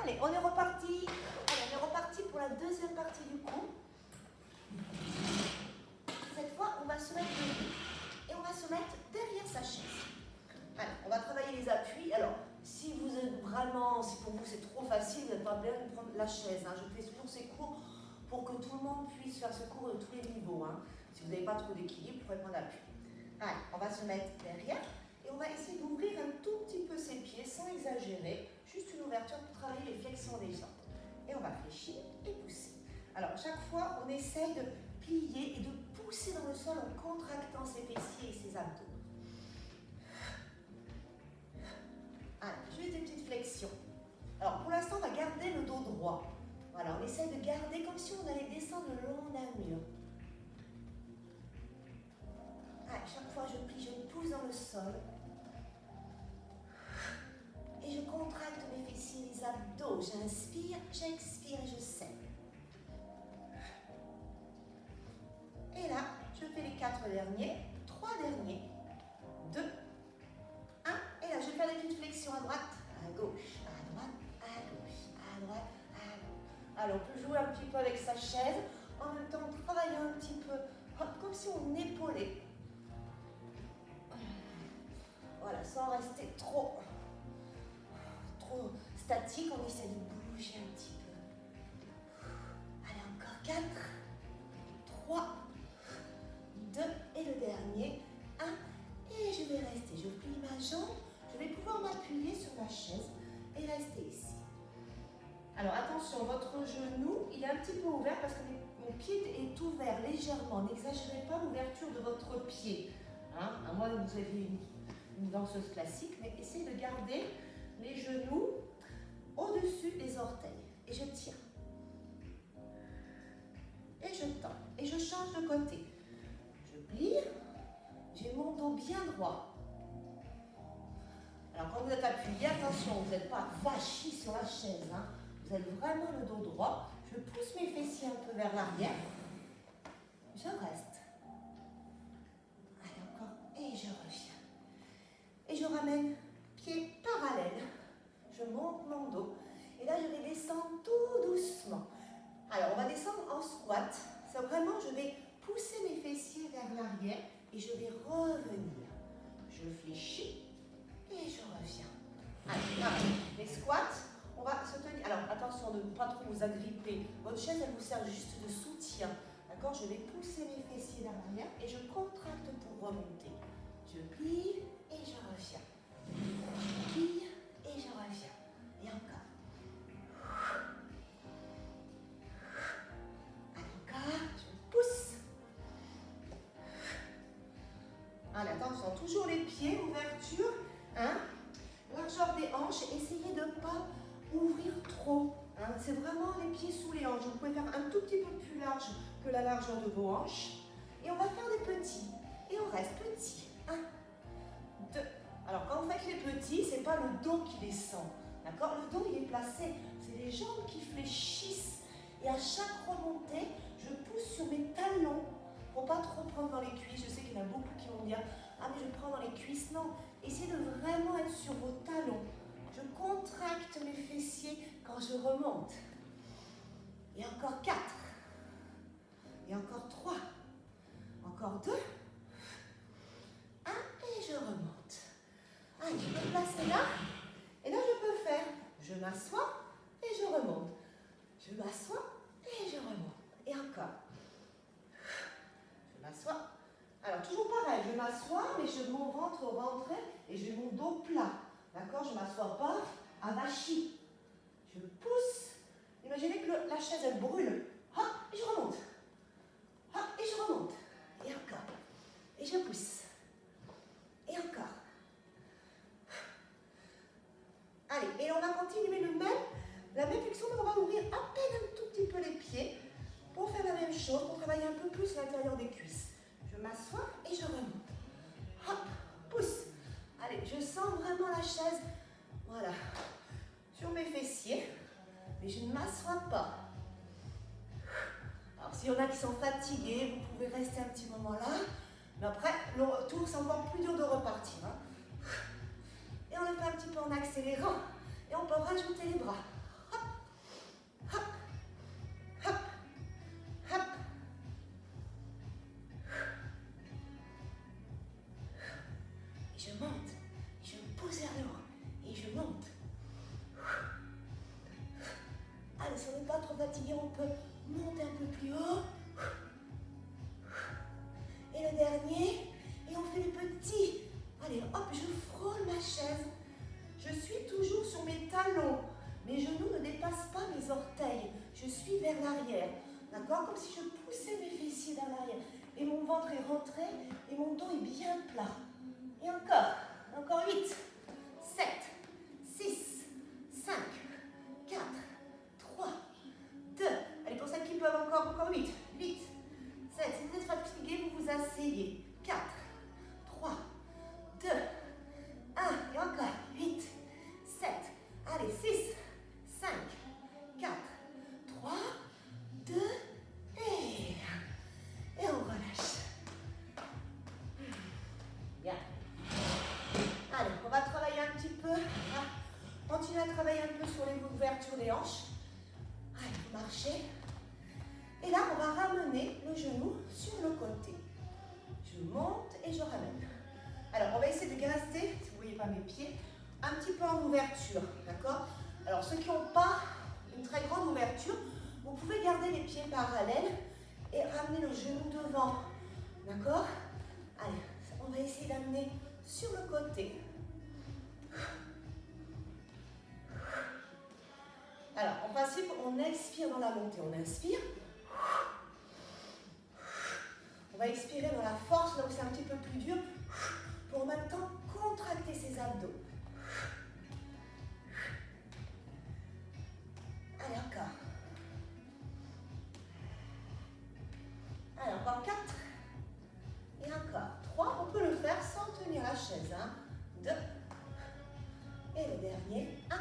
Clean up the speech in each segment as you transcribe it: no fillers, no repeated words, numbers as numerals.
Allez, on est reparti. Allez, on est reparti pour la deuxième partie du cours. Cette fois, on va se mettre debout et on va se mettre derrière sa chaise. Allez, on va travailler les appuis. Alors, si vous êtes vraiment, si pour vous c'est trop facile, vous n'êtes pas bien de prendre la chaise. Hein. Je fais toujours ces cours pour que tout le monde puisse faire ce cours de tous les niveaux. Hein. Si vous n'avez pas trop d'équilibre, vous pouvez prendre l'appui. Allez, on va se mettre derrière et on va essayer d'ouvrir un tout petit peu ses pieds sans exagérer. Juste une ouverture pour travailler les flexions des jambes. Et on va fléchir et pousser. Alors, chaque fois, on essaye de plier et de pousser dans le sol en contractant ses fessiers et ses abdos. Allez, juste des petites flexions. Alors, pour l'instant, on va garder le dos droit. Voilà, on essaye de garder comme si on allait descendre le long d'un mur. Allez, chaque fois, je plie, je pousse dans le sol. Et je contracte mes fessiers et les abdos. J'inspire, j'expire et je serre. Et là, je fais les 4 derniers, 3 derniers, 2, 1. Et là, je vais faire des petites flexions à droite, à gauche, à droite, à gauche, à droite, à gauche. Alors, on peut jouer un petit peu avec sa chaise, en même temps travailler un petit peu, comme si on épaulait. Voilà, sans rester trop statique, on essaie de bouger un petit peu. Allez, encore 4, 3, 2 et le dernier, 1. Et je vais rester, je plie ma jambe, je vais pouvoir m'appuyer sur ma chaise et rester ici. Alors attention, votre genou, il est un petit peu ouvert parce que mon pied est ouvert légèrement. N'exagérez pas l'ouverture de votre pied. Hein? À moins que vous ayez une danseuse classique, mais essayez de garder les genoux au-dessus des orteils. Et je tiens. Et je tends. Et je change de côté. Je plie. J'ai mon dos bien droit. Alors quand vous êtes appuyé, attention, vous n'êtes pas vachi sur la chaise. Hein. Vous avez vraiment le dos droit. Je pousse mes fessiers un peu vers l'arrière. Je reste. Allez, encore. Et je reviens. Et je ramène pied parallèle. Je monte mon dos. Et là, je vais descendre tout doucement. Alors, on va descendre en squat. C'est vraiment, je vais pousser mes fessiers vers l'arrière et je vais revenir. Je fléchis et je reviens. Allez, là, les squats, on va se tenir. Alors, attention de ne pas trop vous agripper. Votre chaise, elle vous sert juste de soutien. D'accord? Je vais pousser mes fessiers vers l'arrière et je contracte pour remonter. Je plie et je reviens. Je plie et je reviens. Et encore. Encore. Je pousse. Allez, attention. Toujours les pieds, ouverture. Hein? Largeur des hanches. Essayez de ne pas ouvrir trop. Hein? C'est vraiment les pieds sous les hanches. Vous pouvez faire un tout petit peu plus large que la largeur de vos hanches. Et on va faire des petits. Et on reste petit. 1, 2. Alors, quand vous faites les petits, ce n'est pas le dos qui descend. D'accord? Le dos, il est placé. C'est les jambes qui fléchissent. Et à chaque remontée, je pousse sur mes talons pour ne pas trop prendre dans les cuisses. Je sais qu'il y en a beaucoup qui vont dire « Ah, mais je prends dans les cuisses. » Non, essayez de vraiment être sur vos talons. Je contracte mes fessiers quand je remonte. Et encore 4. Et encore 3. Encore 2. 1 et je remonte. Allez, je me placer là. Et là, je peux faire, je m'assois et je remonte. Je m'assois et je remonte. Et encore. Je m'assois. Alors, toujours pareil, je m'assois, mais je mon ventre rentré et j'ai mon dos plat. D'accord? Je ne m'assois pas avachi. Je pousse. Imaginez que la chaise, elle brûle. Hop, et je remonte. Hop, et je remonte. Et encore. Et je pousse. Et encore. Allez, et on va continuer la même flexion, mais on va ouvrir à peine un tout petit peu les pieds pour faire la même chose, pour travailler un peu plus l'intérieur des cuisses. Je m'assois et je remonte. Hop, pousse. Allez, je sens vraiment la chaise, voilà, sur mes fessiers, mais je ne m'assois pas. Alors, s'il y en a qui sont fatigués, vous pouvez rester un petit moment là, mais après, le retour, c'est encore plus dur de repartir. Hein. Et on le fait un petit peu en accélérant. Et on peut rajouter les bras. Hop. fatigué, on peut monter un peu plus haut. Et le dernier, et on fait le petit. Allez, hop, je frôle ma chaise. Je suis toujours sur mes talons. Mes genoux ne dépassent pas mes orteils. Je suis vers l'arrière. D'accord? Comme si je poussais mes fessiers vers l'arrière. Et mon ventre est rentré et mon dos est bien plat. Et encore 8, 7, 6, 5, 4, 3, 2. Allez, pour celles qui peuvent encore 8, 8, 7. Si vous êtes fatigué, vous vous asseyez. 4, 3, 2, 1. Et encore 8, 7. Allez, 6, 5, 4, 3, 2, et on relâche. Bien. Allez, on va travailler un petit peu. Continuez à travailler un peu sur les ouvertures des hanches. Allez, vous marchez. Et là, on va ramener le genou sur le côté. Je monte et je ramène. Alors, on va essayer de rester, si vous ne voyez pas mes pieds, un petit peu en ouverture. D'accord? Alors, ceux qui n'ont pas une très grande ouverture, vous pouvez garder les pieds parallèles et ramener le genou devant. D'accord? Allez, on va essayer d'amener sur le côté. Alors, en principe, on expire dans la montée. On inspire. On va expirer dans la force, là où c'est un petit peu plus dur, pour en même temps contracter ses abdos. Allez, encore. Allez, encore 4. Et encore 3. On peut le faire sans tenir la chaise. 2. Et le dernier. 1.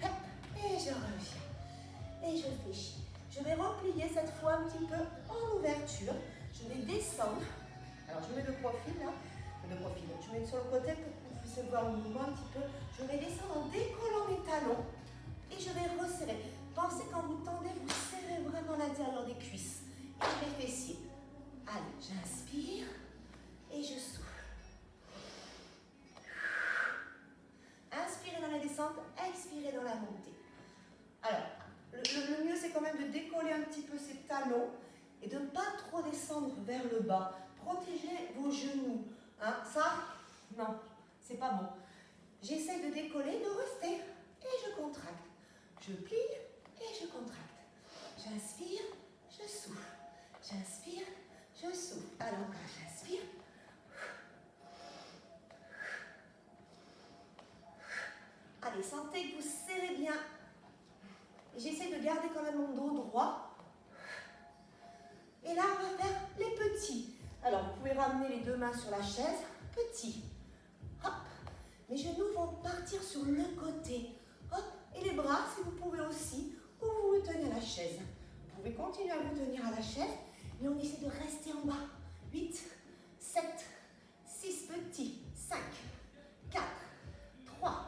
Hop. Et je reviens. Et je fléchis. Je vais replier cette fois un petit peu en ouverture. Je vais descendre. Alors, je mets le profil là. Je mets sur le côté pour que vous puissiez voir le mouvement un petit peu. Je vais descendre en décollant mes talons. Et je vais resserrer. Pensez quand vous tendez, vous serrez vraiment l'intérieur des cuisses. Et les fessiers. Allez, j'inspire et je souffle. Inspirez dans la descente, expirez dans la montée. Alors, le mieux c'est quand même de décoller un petit peu ses talons et de ne pas trop descendre vers le bas. Protégez vos genoux. Ça, non, c'est pas bon. J'essaie de décoller, de rester et je contracte. Je plie et je contracte. J'inspire, je souffle. J'inspire, je souffle. Alors encore, j'inspire. Allez, sentez que vous serrez bien. J'essaie de garder quand même mon dos droit. Et là, on va faire les petits. Alors, vous pouvez ramener les deux mains sur la chaise. Petit. Hop. Mes genoux vont partir sur le côté. Hop. Et les bras, si vous pouvez aussi, ou vous vous tenez à la chaise. Vous pouvez continuer à vous tenir à la chaise, mais on essaie de rester en bas. 8, 7, 6 petits. 5, 4, 3,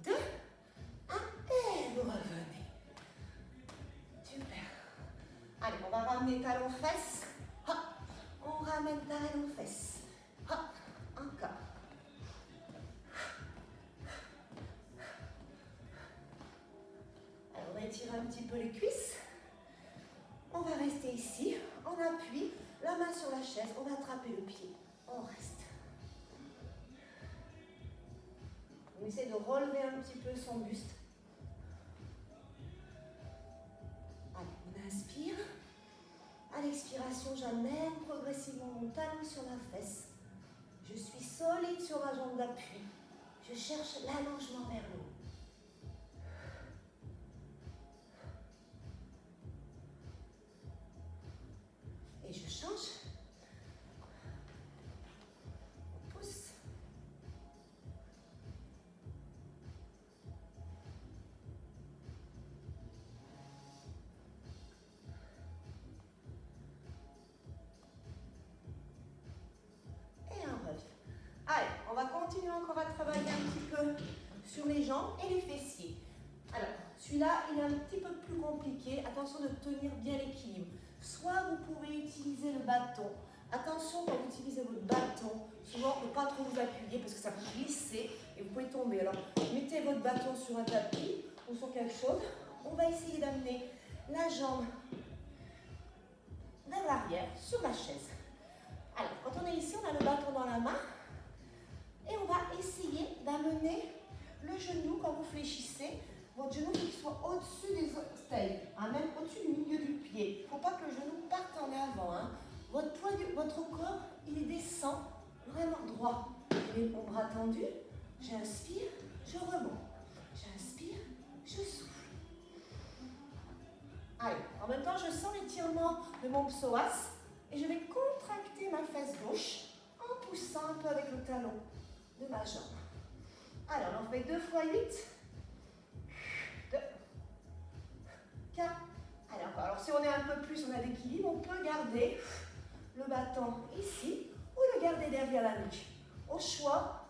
2, 1. Et vous revenez. Super. Allez, on va ramener talons fesses. Hop. On ramène talons fesses. Hop. Encore. Alors, on va étirer un petit peu les cuisses. On va rester ici. On appuie la main sur la chaise. On va attraper le pied. On reste. On essaie de relever un petit peu son buste. Allez, on inspire. À l'expiration, j'amène progressivement mon talon sur la fesse. Je suis solide sur ma jambe d'appui. Je cherche l'allongement vers le haut. Et je change. On pousse. Et on revient. Allez, on va continuer encore à travailler un petit peu sur les jambes et les fessiers. Alors, celui-là, il est un petit peu plus compliqué. Attention de tenir bien l'équilibre. Soit vous pouvez utiliser le bâton. Attention quand vous utilisez votre bâton, souvent ne pas trop vous appuyer parce que ça peut glisser et vous pouvez tomber. Alors, mettez votre bâton sur un tapis ou sur quelque chose. on va essayer d'amener la jambe vers l'arrière sur la chaise. Alors, quand on est ici, on a le bâton dans la main et on va essayer d'amener le genou quand vous fléchissez. Votre genou, il faut qu'il soit au-dessus des orteils, hein, même au-dessus du milieu du pied. Il ne faut pas que le genou parte en avant. Hein. Votre corps, il descend vraiment droit. Les bras tendus, j'inspire, je remonte. J'inspire, je souffle. Allez, en même temps, je sens l'étirement de mon psoas et je vais contracter ma fesse gauche en poussant un peu avec le talon de ma jambe. Alors, on en fait 2 fois 8. 2, 4. Allez, encore. Alors, si on est un peu plus, on a l'équilibre, on peut garder le bâton ici ou le garder derrière la nuque. Au choix,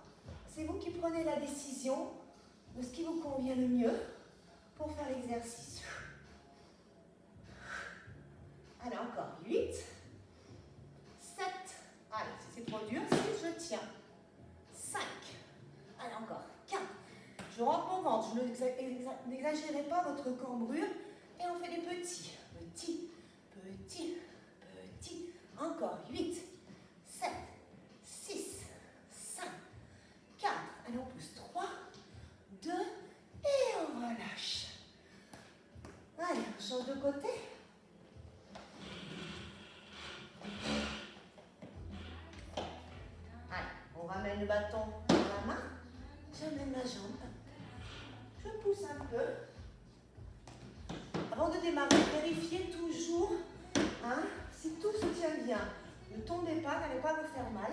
c'est vous qui prenez la décision de ce qui vous convient le mieux pour faire l'exercice. Allez, encore 8, 7, allez, si c'est trop dur, 6, je tiens, 5, allez, encore 4, je rentre mon ventre, je n'exagérez pas votre cambrure et on fait des petits, petits, petits, petits, encore 8, 7, 6, 5, 4, allez, on pousse 3, 2 et on relâche. Allez, on change de côté. Allez, on ramène le bâton dans la main, j'amène ma jambe, je pousse un peu. Avant de démarrer, vérifiez toujours si tout se tient bien. Ne tombez pas, n'allez pas vous faire mal.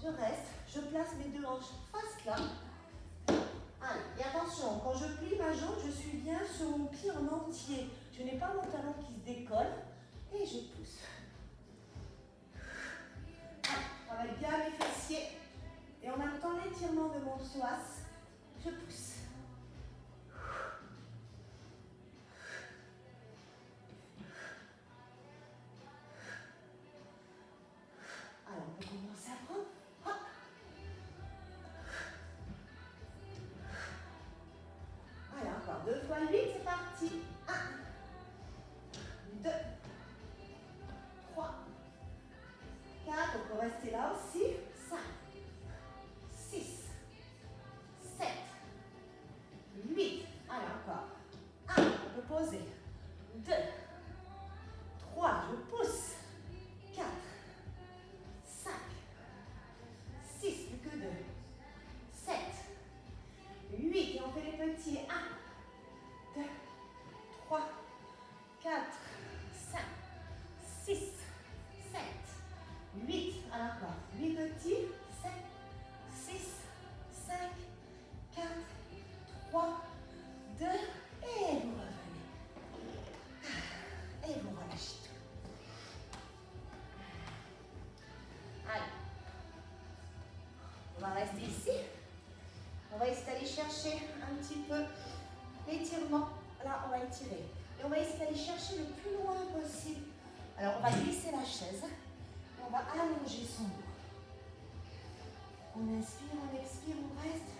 Je reste, je place mes 2 hanches face là. Allez, et attention, quand je plie ma jambe, je suis bien sur mon pied en entier. Je n'ai pas mon talon qui se décolle et je pousse. On travaille bien mes fessiers et en même temps l'étirement de mon psoas, je pousse. Alors on peut commencer à prendre. Hop. Allez, encore 2 fois 8, c'est parti. 1, 2, 3, 4, on peut rester là aussi. 5, 6, 7, 8. Allez, encore. 1, on peut poser. 2, 3, je pousse. 4, 5, 6, plus que 2. 7, 8. Et on fait les petits. 1, 2, 3, 4, 5, 6, 7, 8. Alors encore. 8 petits. 7, 6, 5, 4, 3, 2. Et vous revenez. Et vous relâchez tout. Allez. On va rester ici. On va essayer d'aller chercher un petit peu l'étirement. Là, on va étirer. Et on va essayer d'aller chercher le plus loin possible. Alors, on va glisser la chaise. Et on va allonger son dos. On inspire, on expire, on reste.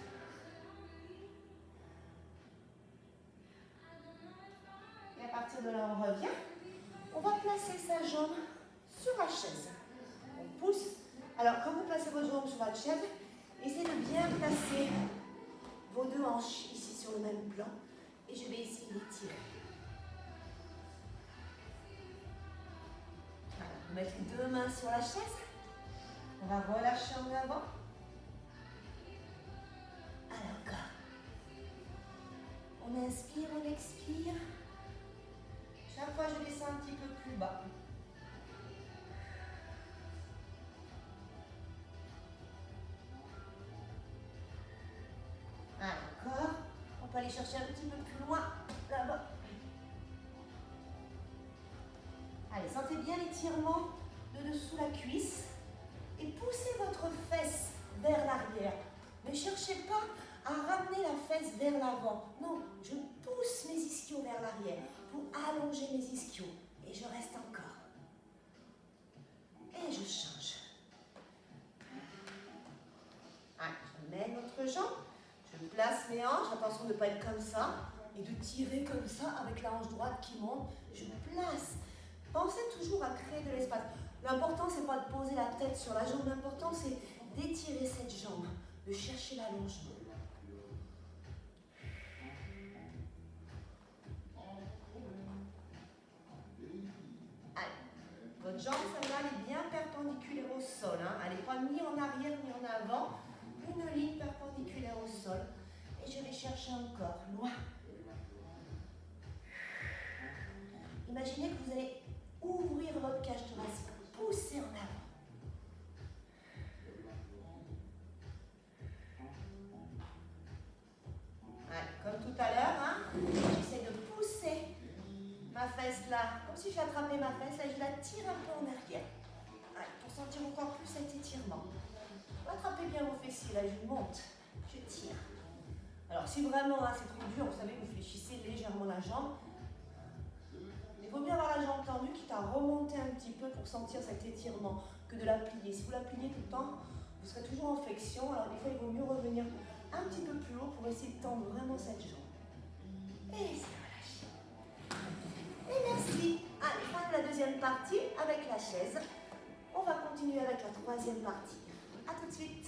Et à partir de là, on revient. On va placer sa jambe sur la chaise. On pousse. Alors, quand vous placez vos jambes sur la chaise, essayez de bien placer vos 2 hanches ici sur le même plan. Et je vais essayer d'étirer. Voilà, on va mettre les 2 mains sur la chaise. On va relâcher en avant. Allez, encore. On inspire, on expire. Chaque fois, je descends un petit peu plus bas. Allez, encore. On peut aller chercher un petit peu plus loin, là-bas. Allez, sentez bien l'étirement de dessous la cuisse et poussez votre fesse vers l'arrière. Ne cherchez pas à ramener la fesse vers l'avant. Non, je pousse mes ischios vers l'arrière pour allonger mes ischios. Et je reste encore. Et je change. Allez, je mets notre jambe. Je place mes hanches. Attention de ne pas être comme ça. et de tirer comme ça avec la hanche droite qui monte. Je place. Pensez toujours à créer de l'espace. L'important, c'est pas de poser la tête sur la jambe. L'important, c'est d'étirer cette jambe, de chercher l'allongement. Allez, votre jambe, celle-là, elle est bien perpendiculaire au sol. Hein. Elle n'est pas ni en arrière ni en avant. Une ligne perpendiculaire au sol. Et je vais chercher encore, loin. Imaginez que vous allez ouvrir votre cage thoracique, pousser en avant. Allez, comme tout à l'heure, hein, j'essaie de pousser ma fesse là, comme si j'attrapais ma fesse, là je la tire un peu en arrière. Allez, pour sentir encore plus cet étirement. Attrapez bien vos fessiers, là je monte, je tire. Alors si vraiment hein, c'est trop dur, vous savez, vous fléchissez légèrement la jambe. Il vaut mieux avoir la jambe tendue, quitte à remonter un petit peu pour sentir cet étirement, que de la plier. Si vous la pliez tout le temps, vous serez toujours en flexion. Alors des fois, il vaut mieux revenir un petit peu plus haut pour essayer de tendre vraiment cette jambe. Et c'est relâché. Et merci. Allez, fin de la deuxième partie avec la chaise. On va continuer avec la troisième partie. A tout de suite.